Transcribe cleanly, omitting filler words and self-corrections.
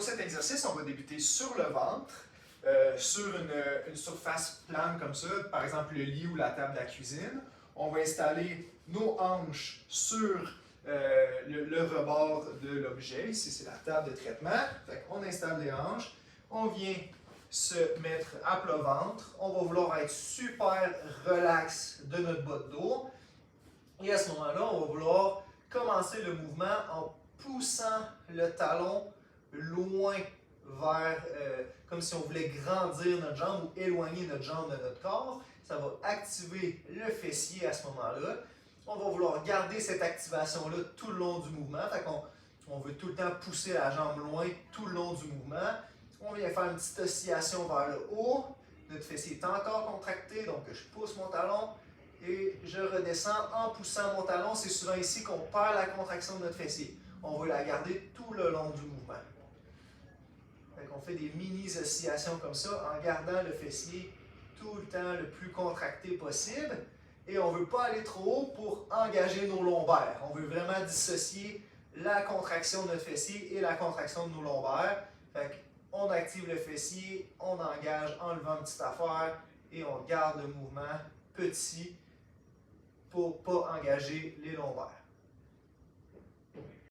cet exercice, on va débuter sur le ventre, sur une surface plane comme ça, par exemple le lit ou la table de la cuisine. On va installer nos hanches sur le rebord de l'objet. Ici, c'est la table de traitement. On installe les hanches. On vient se mettre à plat ventre. On va vouloir être super relax de notre bas de dos. Et à ce moment-là, on va vouloir commencer le mouvement en poussant le talon loin vers, comme si on voulait grandir notre jambe ou éloigner notre jambe de notre corps. Ça va activer le fessier à ce moment-là. On va vouloir garder cette activation-là tout le long du mouvement. Fait on veut tout le temps pousser la jambe loin tout le long du mouvement. On vient faire une petite oscillation vers le haut. Notre fessier est encore contracté, donc je pousse mon talon et je redescends en poussant mon talon. C'est souvent ici qu'on perd la contraction de notre fessier. On veut la garder tout le long du mouvement. On fait des mini-oscillations comme ça en gardant le fessier tout le temps le plus contracté possible. Et on ne veut pas aller trop haut pour engager nos lombaires. On veut vraiment dissocier la contraction de notre fessier et la contraction de nos lombaires. On active le fessier, on engage en levant une petite affaire et on garde le mouvement petit pour ne pas engager les lombaires.